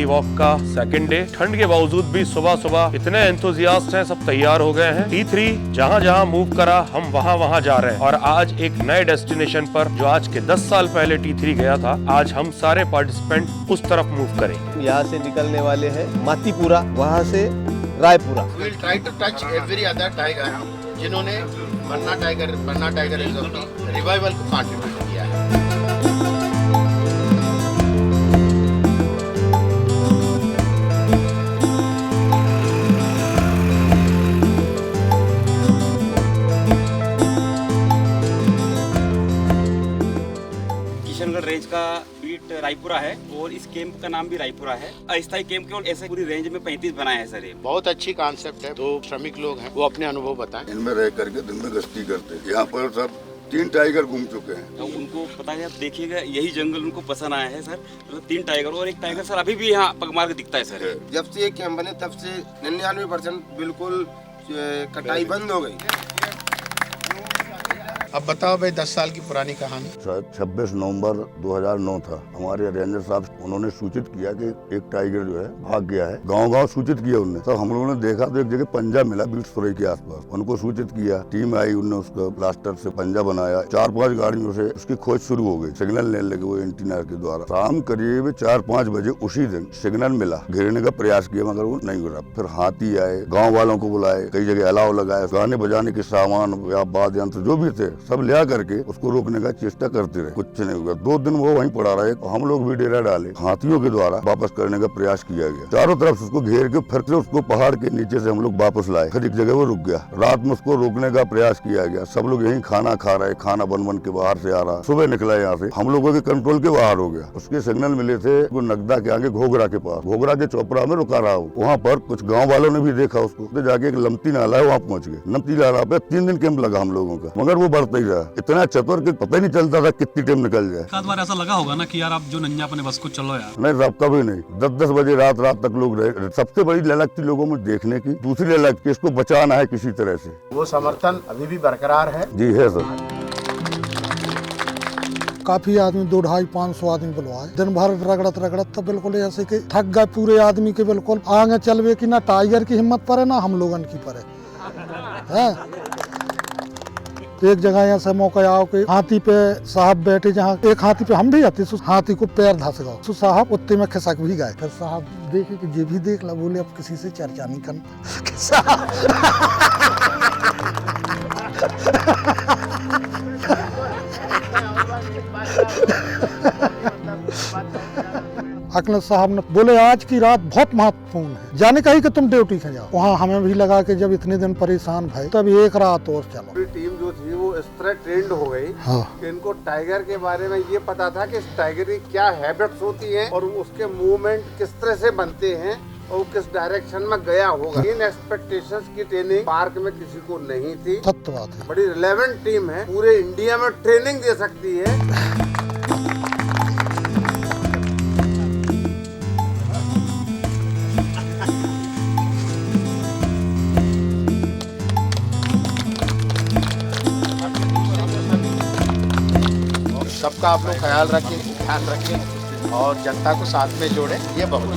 Walk का second day. ठंड के बावजूद भी सुबह सुबह इतने एंथुजियास्ट हैं, सब तैयार हो गए हैं। T3 जहाँ जहाँ मूव करा हम वहाँ जा रहे हैं और आज एक नए डेस्टिनेशन पर जो आज के 10 साल पहले T3 गया था, आज हम सारे पार्टिसिपेंट उस तरफ मूव करेंगे। यहाँ से निकलने वाले हैं मातीपुरा, वहाँ से Raipura. We will try to touch every other tiger जिन्होंने पन्ना टाइगर रिजर्व की रिवाइवल को कंट्रीब्यूट किया है। किशनगढ़ रेंज का बीट रायपुरा है और इस कैंप का नाम भी रायपुरा है। अस्थायी कैंप केवल ऐसे पूरी रेंज में 35 बनाए हैं सर। ये बहुत अच्छी कॉन्सेप्ट है। दो श्रमिक लोग हैं, वो अपने अनुभव बताएं। इनमें रह करके दिन में गश्ती करते हैं। यहाँ पर सब 3 टाइगर घूम चुके हैं। तो उनको पता है, आप देखिएगा यही जंगल उनको पसंद आया है सर। मतलब 3 टाइगर और एक टाइगर सर अभी भी यहाँ पगमार के दिखता है सर। जब से ये कैंप बने तब से 99% बिल्कुल कटाई बंद हो गई। अब बताओ भाई, 10 साल की पुरानी कहानी। 26 नवंबर 2009 था। हमारे रेंजर साहब उन्होंने सूचित किया कि एक टाइगर जो है भाग गया है। गांव-गांव सूचित किया उनने। तो हम लोगों ने देखा तो एक जगह पंजा मिला बीट सुरई के आसपास। उनको सूचित किया, टीम आई, उनने उसका प्लास्टर से पंजा बनाया। 4-5 गाड़ियों से उसकी खोज शुरू हो गई। सिग्नल लेने लगे वो एंटीना के द्वारा। शाम करीब 4-5 बजे उसी दिन सिग्नल मिला। घेरने का प्रयास किया मगर वो नहीं गिरा। फिर हाथी आए, गाँव वालों को बुलाए, कई जगह अलाव लगाए, गाने बजाने के सामान या वाद्य यंत्र जो भी थे सब लिया करके उसको रोकने का चेष्टा करते रहे। कुछ नहीं हुआ। 2 दिन वो वहीं पड़ा रहा। हम लोग भी डेरा डाले। हाथियों के द्वारा वापस करने का प्रयास किया गया। चारों तरफ उसको घेर के फिर से उसको पहाड़ के नीचे से हम लोग वापस लाए। फिर एक जगह वो रुक गया। रात में उसको रोकने का प्रयास किया गया। सब लोग यहीं खाना खा रहे, खाना बन के बाहर से आ रहा। सुबह निकला यहाँ से, हम लोगों के कंट्रोल के बाहर हो गया। उसके सिग्नल मिले थे वो नगदा के आगे घोघरा के पास, घोघरा के चौपड़ा में रुका रहा हो। वहाँ पर कुछ गाँव वालों ने भी देखा उसको। तो जाके एक लमती नाला है, वहाँ पहुँच गए। लमती नाला पे 3 दिन कैंप लगा हम लोगों का, मगर वो बढ़ता ही रहा। इतना चतुर कि पता ही नहीं चलता था कितनी टाइम निकल जाए। एक बार ऐसा लगा होगा ना कि यार आप जो नंजा अपने बस को चलो यार। नहीं साहब, कभी नहीं। 10-10 बजे रात तक लोग रहे। सबसे बड़ी ललक थी लोगों में देखने की। दूसरी ललक कि इसको बचाना है किसी तरह से। वो समर्थन अभी भी बरकरार है। जी है सर। काफी आदमी 200-500 आदमी बुलवाए। दिन भर रगड़त तो बिल्कुल ऐसे कि थक गए पूरे आदमी के। बिल्कुल आगे चलवे की ना टाइगर की हिम्मत पड़े ना हम लोगन की पड़े है। एक जगह यहाँ से मौका आओ कि हाथी पे साहब बैठे, जहाँ एक हाथी पे हम भी आते, हाथी को पैर धस गए। तो साहब उत्ते में खिसक भी गए। फिर साहब देखे कि ये भी देख ला। बोले अब किसी से चर्चा नहीं करना। अकल साहब ने बोले आज की रात बहुत महत्वपूर्ण है, जाने कही कि तुम ड्यूटी से जाओ। वहाँ हमें भी लगा कि जब इतने दिन परेशान भाई तब एक रात और चलो। पूरी टीम जो थी वो इस तरह ट्रेंड हो गई कि इनको टाइगर के बारे में ये पता था कि टाइगर की क्या हैबिट्स होती हैं और उसके मूवमेंट किस तरह से बनते हैं और किस डायरेक्शन में गया होगा। इन एक्सपेक्टेशंस की ट्रेनिंग पार्क में किसी को नहीं थी। सत्य बात है। बड़ी रिलेवेंट टीम है, पूरे इंडिया में ट्रेनिंग दे सकती है। सबका आप लोग ख्याल रखें, ध्यान रखें और जनता को साथ में जोड़ें। ये बहुत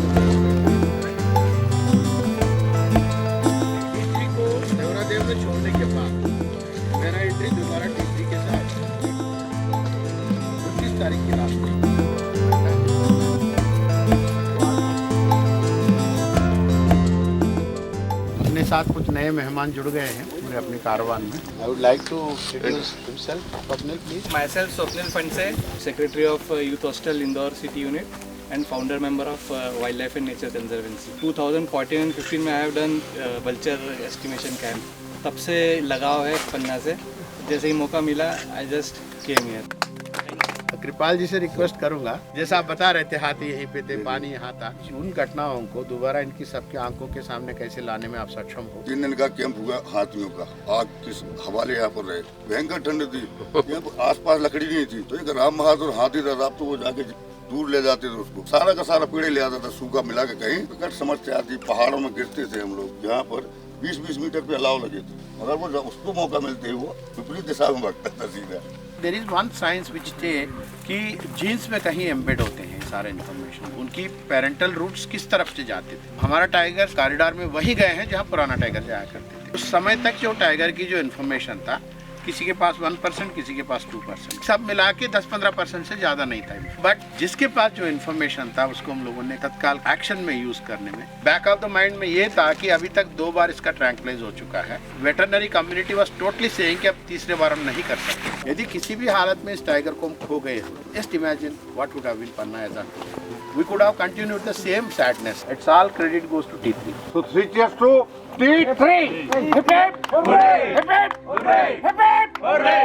T3 को देवरादेव में छोड़ने के बाद मेरा एंट्री दोबारा T3 के साथ 29 तारीख की रात में। अपने साथ कुछ नए मेहमान जुड़ गए हैं पूरे अपने कारवान में। I would like to introduce himself, Swapnil, please. Myself, Swapnil Phanse, Secretary of Youth Hostel Indore City Unit and founder member of Wildlife and Nature Conservancy. 2014 and 15 में I have done vulture estimation camp. तब से लगाव है पन्ना से। जैसे ही मौका मिला, I just came here. कृपाल जी से रिक्वेस्ट करूंगा, जैसा आप बता रहे थे हाथी यहीं पे थे, पानी यहाँ था, उन घटनाओं को दोबारा इनकी सबके आंखों के सामने कैसे लाने में आप सक्षम हो। 3 दिन का कैंप हुआ हाथियों का। आग किस हवाले यहाँ पर रहे, भयंकर ठंड थी। यहाँ पर आसपास लकड़ी नहीं थी, तो एक राम बहादुर हाथी था साहब, तो वो जाके दूर ले जाते थे उसको। सारा का सारा पेड़ ले आता था, सूखा मिला के। कहीं प्रकट समस्या आती, पहाड़ों में गिरते थे हम लोग, जहाँ पर 20-20 मीटर पे अलाव लगे थे। मगर वो उसको मौका मिलते वो विपरीत दिशा में भागता था सीधा। There is one science which से कि जीन्स में कहीं एम्बेड होते हैं सारे इन्फॉर्मेशन, उनकी पेरेंटल रूट्स किस तरफ से जाते थे। हमारा टाइगर कॉरिडोर में वही गए हैं जहाँ पुराना टाइगर जाया करते थे। उस समय तक जो टाइगर की जो इन्फॉर्मेशन था, किसी के पास 1%, किसी के पास 2%, सब मिला के 10-15% से ज्यादा नहीं था। बट जिसके पास जो इन्फॉर्मेशन था उसको हम लोगों ने तत्काल एक्शन में यूज करने में, बैक ऑफ द माइंड में ये था कि अभी तक 2 बार इसका ट्रैंक्विलाइज हो चुका है। Veterinary community was totally saying कि अब तीसरे बार हम नहीं कर सकते। यदि किसी भी हालत में इस टाइगर को हम खो गए हो, just imagine what would have been Panna as a we could have continued the same sadness. It's all credit goes to T3. So 3 cheers to T3. Hip hip hooray! Hip hip hooray! Hip hip hooray!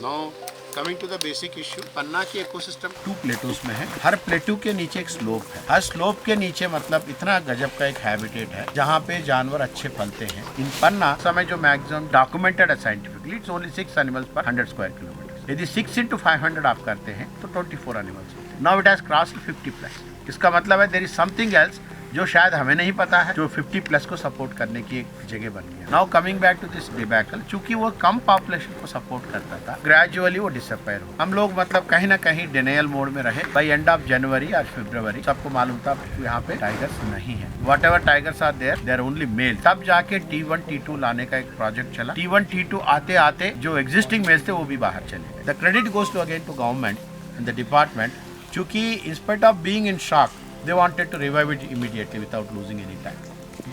Now coming to the basic issue, पन्ना की ecosystem 2 plateaus में है। हर प्लेटू के नीचे एक slope है। हर slope के नीचे मतलब इतना गजब का एक हैबिटेट है जहाँ पे जानवर अच्छे पलते हैं। इन पन्ना समय जो मैक्सिमम डॉक्यूमेंटेड है साइंटिफिकली, इट्स ओनली 6 एनिमल्स पर 100 स्क्वायर किलोमीटर। यदि 6 into 500 आप करते हैं तो 24 एनिमल्स होते हैं। Now it has crossed 50+। इसका मतलब है देयर इज समथिंग एल्स जो शायद हमें नहीं पता है, जो 50+ को सपोर्ट करने की एक जगह बन गया। Now coming back to this debacle, चूंकि वो कम पॉपुलेशन को सपोर्ट करता था, ग्रेजुअली वो डिसअपियर हो। हम लोग मतलब कहीं ना कहीं डिनायल मोड में रहे। बाय एंड ऑफ जनवरी और फरवरी सबको मालूम था यहाँ पे टाइगर्स नहीं है। Whatever tigers are there, they are only male. तब जाके T1 T2 लाने का एक प्रोजेक्ट चला। T1 T2 आते आते जो एग्जिस्टिंग मेल्स थे वो भी बाहर चले गए। The credit goes to again to government and the department, चूंकि in spite of being in shock they wanted to revive it immediately without losing any time.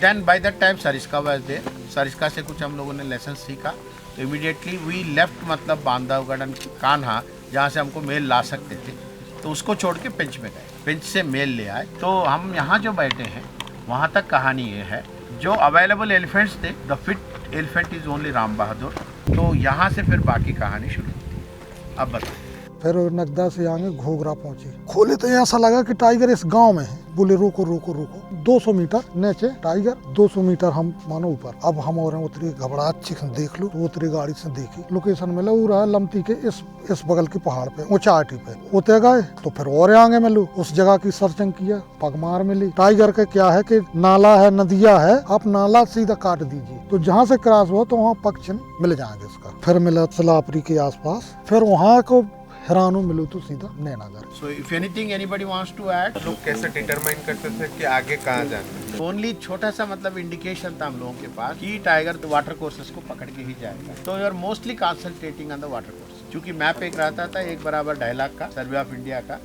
Then by that time Sariska was there. Sariska से कुछ हम लोगों ने lesson सीखा, तो immediately we left मतलब Bandhavgarh and Kanha, जहाँ से हमको मेल ला सकते थे, तो उसको छोड़ के पेंच में गए। पेंच से मेल ले आए। तो हम यहाँ जो बैठे हैं वहाँ तक कहानी ये है, जो अवेलेबल एलिफेंट्स थे, the fit elephant is only Ram Bahadur. तो यहाँ से फिर बाकी कहानी शुरू होती। अब बताओ। फिर नगदा से आगे घोगरा पहुंचे, खोले तो ऐसा लगा कि टाइगर इस गांव में है। बोले रोको रोको रोको, 200 मीटर नीचे टाइगर, 200 मीटर हम मानो ऊपर। अब हम और उतरी, घबरा अच्छी से देख लो, तो उतरी गाड़ी से देखी, लोकेशन मिला वो रहा लमती के इस बगल के पहाड़ पे, ऊंचाई पे उतर गए। तो फिर और आगे मिलो, उस जगह की सर्चिंग किया, पगमार मिली। टाइगर के क्या है कि नाला है, नदिया है, आप नाला सीधा काट दीजिए, तो जहाँ से क्रॉस हुआ तो वहाँ पग चिन्ह मिल जाएंगे इसका। फिर मिला सलापरी के आसपास, फिर वहाँ को हैरानो मिलो तो सीधा नैनागर। So if anything anybody wants to add, लोग कैसे डिटरमाइन करते थे कि आगे कहाँ जाना है? ओनली छोटा सा मतलब इंडिकेशन था हम लोगों के पास कि टाइगर तो वाटर कोर्सेस को पकड़ के ही जाएगा। तो you are mostly concentrating on the water course. क्योंकि मैप एक रहता था 1 बराबर 2.5 लाख का, सर्वे ऑफ इंडिया का।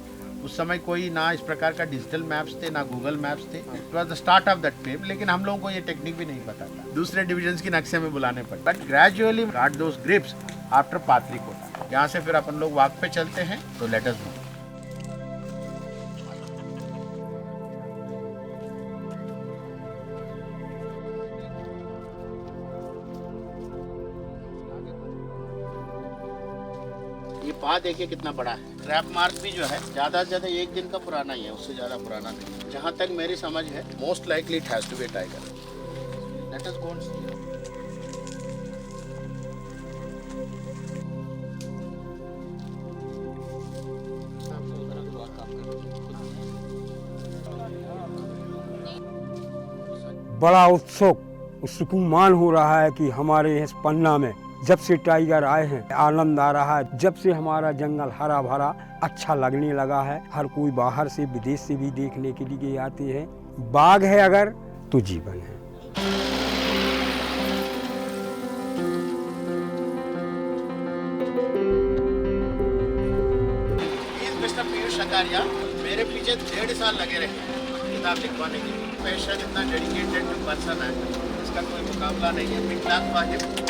उस समय कोई ना इस प्रकार का डिजिटल मैप्स थे, ना गूगल मैप्स थे। It was the start of that fame, लेकिन हम लोगों को ये टेक्निक भी नहीं पता था। दूसरे डिविजन्स की नक्शे में बुलाने पड़े। But gradually got those grips after Pathri Kota. यहाँ से फिर अपन लोग वॉक पे चलते हैं। तो लेट अस मूव। ये पा देखिए कितना बड़ा है। ट्रैप मार्क भी जो है ज्यादा से ज्यादा 1 दिन का पुराना ही है, उससे ज्यादा पुराना नहीं। जहाँ तक मेरी समझ है, most likely it has to be tiger. Let us go and see. बड़ा उत्सुक सुकुमान हो रहा है कि हमारे इस पन्ना में जब से टाइगर आए हैं आनंद आ रहा है। जब से हमारा जंगल हरा भरा अच्छा लगने लगा है, हर कोई बाहर से विदेश से भी देखने के लिए आते हैं। बाघ है अगर तो जीवन है। मिस्टर पीयूष शकारिया मेरे पीछे 1.5 साल लगे रहे किताब लिखवाने के लिए। पेशेंट इतना डेडिकेटेड जो पर्सन है, इसका कोई मुकाबला नहीं है। मिकदार वाहिद।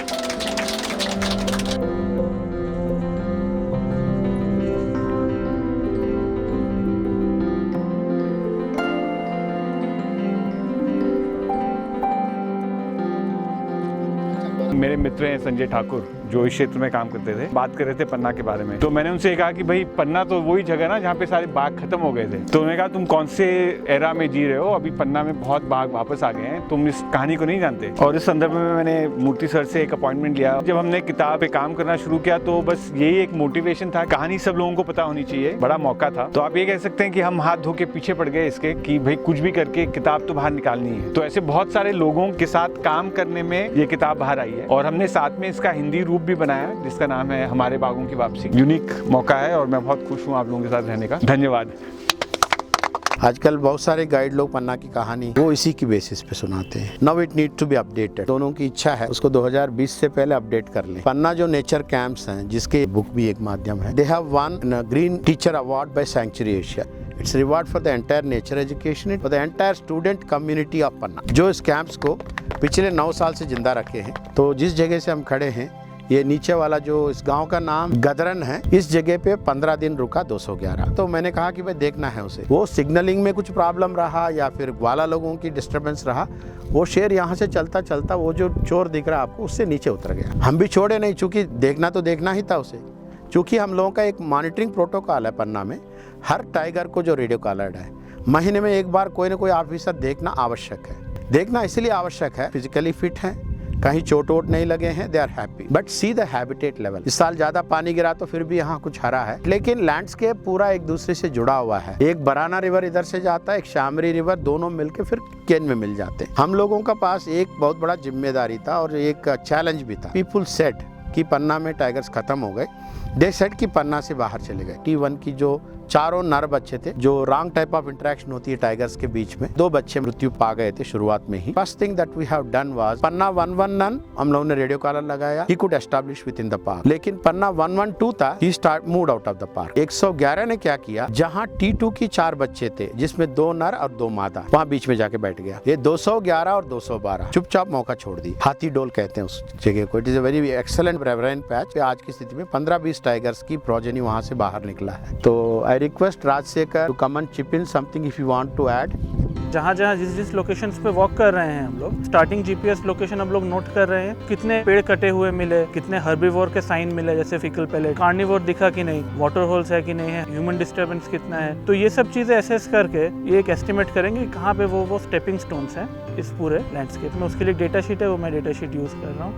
मेरे मित्र हैं संजय ठाकुर, जो इस क्षेत्र में काम करते थे, बात कर रहे थे पन्ना के बारे में। तो मैंने उनसे कहा कि भाई पन्ना तो वही जगह ना जहाँ पे सारे बाघ खत्म हो गए थे। तो उन्होंने कहा तुम कौन से एरा में जी रहे हो, अभी पन्ना में बहुत बाघ वापस आ गए हैं, तुम इस कहानी को नहीं जानते। और इस संदर्भ में मैंने मूर्ति सर से एक अपॉइंटमेंट लिया। जब हमने किताब पे काम करना शुरू किया तो बस यही एक मोटिवेशन था, कहानी सब लोगों को पता होनी चाहिए। बड़ा मौका था। तो आप ये कह सकते हैं कि हम हाथ धो के पीछे पड़ गए इसके कि भाई कुछ भी करके किताब तो बाहर निकालनी है। तो ऐसे बहुत सारे लोगों के साथ काम करने में ये किताब बाहर आई है। और हमने साथ में इसका हिंदी रूप भी बनाया जिसका नाम है हमारे बागों की वापसी। यूनिक मौका है और मैं बहुत खुश हूँ आप लोगों के साथ रहने का। धन्यवाद। आजकल बहुत सारे गाइड लोग पन्ना की कहानी वो इसी की बेसिस पे सुनाते हैं। Now it need to be updated. दोनों की इच्छा है उसको 2020 से पहले अपडेट कर ले। पन्ना जो नेचर कैंप्स हैं जिसके बुक भी एक माध्यम है, they have one green teacher award by Sanctuary Asia. It's reward for the entire nature education for the entire student community of Panna, जो इस कैंप्स को पिछले 9 साल से जिंदा रखे हैं। तो जिस जगह से हम खड़े हैं, ये नीचे वाला जो इस गांव का नाम गदरन है, इस जगह पे 15 दिन रुका 211। तो मैंने कहा कि भाई देखना है उसे, वो सिग्नलिंग में कुछ प्रॉब्लम रहा या फिर ग्वाला लोगों की डिस्टर्बेंस रहा, वो शेर यहाँ से चलता चलता वो जो चोर दिख रहा आपको उससे नीचे उतर गया। हम भी छोड़े नहीं, चूंकि देखना तो देखना ही था उसे। चूंकि हम लोगों का एक मॉनिटरिंग प्रोटोकॉल है पन्ना में, हर टाइगर को जो रेडियो कॉलर्ड है, महीने में एक बार कोई ना कोई ऑफिसर देखना आवश्यक है। देखना इसलिए आवश्यक है, फिजिकली फिट हैं, कहीं चोट वोट नहीं लगे हैं, they are happy. But see the habitat level. इस साल ज्यादा पानी गिरा तो फिर भी यहाँ कुछ हरा है, लेकिन लैंडस्केप पूरा एक दूसरे से जुड़ा हुआ है। एक बराना रिवर इधर से जाता है, एक शामरी रिवर, दोनों मिलके फिर केन में मिल जाते हैं। हम लोगों का पास एक बहुत बड़ा जिम्मेदारी था और एक चैलेंज भी था। पीपुल सेड कि पन्ना में टाइगर्स खत्म हो गए, दे सेड कि पन्ना से बाहर चले गए। T1 की जो चारों नर बच्चे थे, जो रॉन्ग टाइप ऑफ इंटरेक्शन होती है टाइगर्स के बीच में, 2 बच्चे मृत्यु पा गए थे शुरुआत में ही। First thing that we have done was Panna 119 हम लोगों ने रेडियो कॉलर लगाया, he could establish within the park. लेकिन पन्ना 112 था, he start moved out of the park. 111 ने क्या किया, जहां T2 की 4 बच्चे थे जिसमें 2 नर और 2 मादा, वहां बीच में जाके बैठ गया। ये 211 और 212 चुपचाप मौका छोड़ दी। हाथी डोल कहते हैं उस जगह को। It is a very excellent riverine patch. आज की स्थिति में 15-20 टाइगर्स की प्रोजेनी वहां से बाहर निकला है। तो I request Rajasekhar to come and chip in something if you want to add. जहाँ जहाँ जिस लोकेशंस पे वॉक कर रहे हैं हम लोग, स्टार्टिंग जीपीएस लोकेशन हम लोग नोट कर रहे हैं। कितने पेड़ कटे हुए मिले, कितने हर्बीवोर के साइन मिले जैसे फिकल पैलेट, कार्निवोर दिखा कि नहीं, वाटर होल्स है कि नहीं है, ह्यूमन डिस्टर्बेंस कितना है। तो ये सब चीज़ें एसेस करके ये एक एस्टिमेट करेंगे कहाँ पे वो स्टेपिंग स्टोन्स हैं इस पूरे लैंडस्केप में। उसके लिए डेटा शीट है, वो मैं डेटा शीट यूज़ कर रहा हूँ।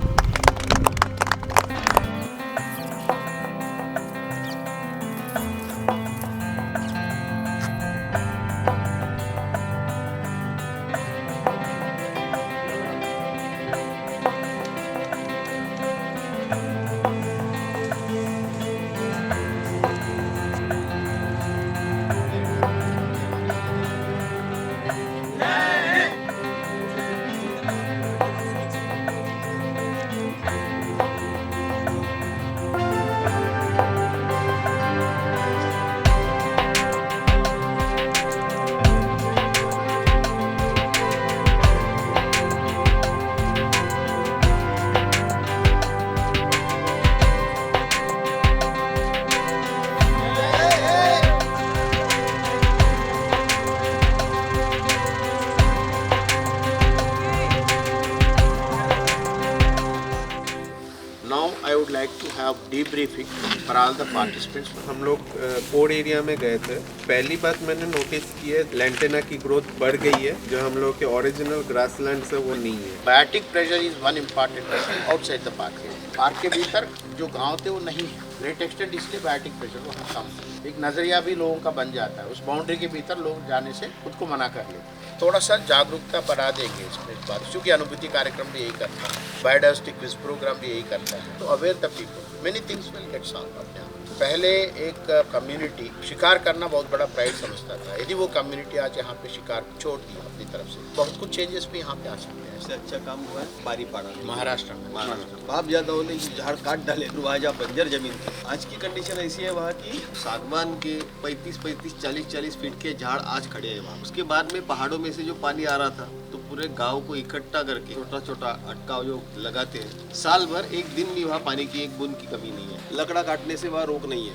debriefing for all the participants. हम लोग कोड एरिया में गए थे। पहली बात मैंने नोटिस की है, लैंटेना की ग्रोथ बढ़ गई है, जो हम लोग के ओरिजिनल ग्रासलैंड से वो नहीं है। Biotic pressure is one important outside the park. Park के भीतर जो गांव थे वो नहीं है, ग्रेट एक्सटेंट, इसलिए बायोटिक प्रेशर वहाँ कम है। एक नज़रिया भी लोगों का बन जाता है, उस बाउंड्री के भीतर लोग जाने से खुद को मना कर लेते। थोड़ा सा जागरूकता बढ़ा देंगे इसमें इस बार, क्योंकि अनुभूति कार्यक्रम भी यही करता है, बायोडाइवर्सिटी क्विज प्रोग्राम भी यही करता है। तो aware the people, many things will get solve अपने आप। पहले एक कम्युनिटी शिकार करना बहुत बड़ा प्राइड समझता था। यदि वो कम्युनिटी आज यहाँ पे शिकार छोड़ दी अपनी तरफ से, बहुत कुछ चेंजेस भी यहाँ पे आ सकते हैं। इससे अच्छा काम हुआ है बारीपाड़ा महाराष्ट्र में। बाप ज्यादा होने झाड़ काट डाले, वहाँ जहाँ बंजर जमीन थी। आज की कंडीशन ऐसी है वहाँ की, सागवान के 35-35, 40-40 फीट के झाड़ आज खड़े हैं वहाँ। उसके बाद में पहाड़ों में से जो पानी आ रहा था, तो पूरे गांव को इकट्ठा करके छोटा छोटा अटकाव जो लगाते हैं, साल भर एक दिन भी वहाँ पानी की एक बूंद की कमी नहीं है। लकड़ा काटने से वहाँ रोक नहीं है,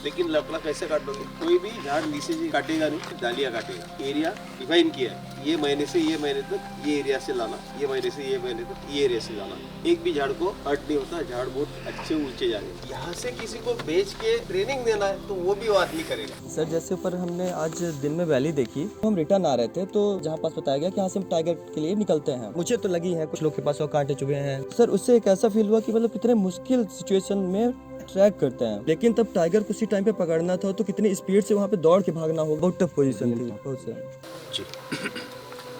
लेकिन लकड़ा कैसे काटोगे? कोई भी झाड़ नीचे से काटेगा नहीं, डालियाँ काटेगा। एरिया डिफाइन किया है, ये महीने से ये महीने तक ये एरिया से लाना, ये महीने से ये महीने तक ये एरिया से लाना। एक भी झाड़ को हट नहीं होता, झाड़ बहुत अच्छे ऊंचे जाएंगे। यहाँ से किसी को बेच के ट्रेनिंग देना है तो वो भी वो आदमी करेगा। सर जैसे पर हमने आज दिन में वैली देखी, हम रिटर्न आ रहे थे तो जहाँ पास बताया गया कि यहाँ से हम टाइगर के लिए निकलते हैं। मुझे तो लगी है, कुछ लोग के पास वो कांटे चुभे हैं। सर उससे एक ऐसा फील हुआ कि मतलब कितने मुश्किल सिचुएशन में ट्रैक करते हैं, लेकिन तब टाइगर को उसी टाइम पे पकड़ना था तो कितनी स्पीड से वहाँ पे दौड़ के भागना होगा। बहुत टफ पोजीशन थी बहुत से। जी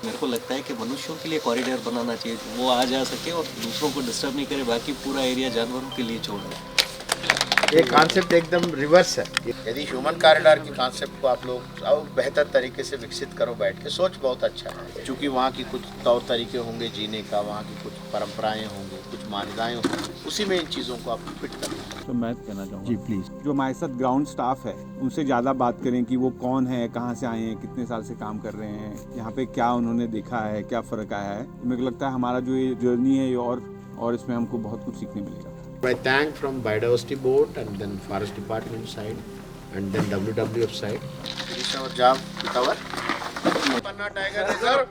मेरे को लगता है कि मनुष्यों के लिए कॉरिडोर बनाना चाहिए, वो आ जा सके और दूसरों को डिस्टर्ब नहीं करे, बाकी पूरा एरिया जानवरों के लिए छोड़ दें। ये कॉन्सेप्ट एकदम रिवर्स है। यदि ह्यूमन कॉरिडोर की कॉन्सेप्ट को आप लोग और बेहतर तरीके से विकसित करो बैठ के, सोच बहुत अच्छा है। क्योंकि वहाँ की कुछ तौर तरीके होंगे जीने का, वहाँ की कुछ परंपराएं होंगी, कुछ मान्यताएं होंगी, उसी में इन चीज़ों को आपको फिट करना है। तो मैं कहना चाहूँगा जी प्लीज़, जो हमारे साथ ग्राउंड स्टाफ है उनसे ज़्यादा बात करें कि वो कौन है, कहाँ से आए हैं, कितने साल से काम कर रहे हैं, यहाँ पे क्या उन्होंने देखा है, क्या फ़र्क आया है। मेरे को लगता है हमारा जो ये जर्नी है ये और इसमें हमको बहुत कुछ सीखने मिलेगा। I thank from Biodiversity Board and then Forest Department side and then WWF side. Finish our job with our Panna Tiger Reserve.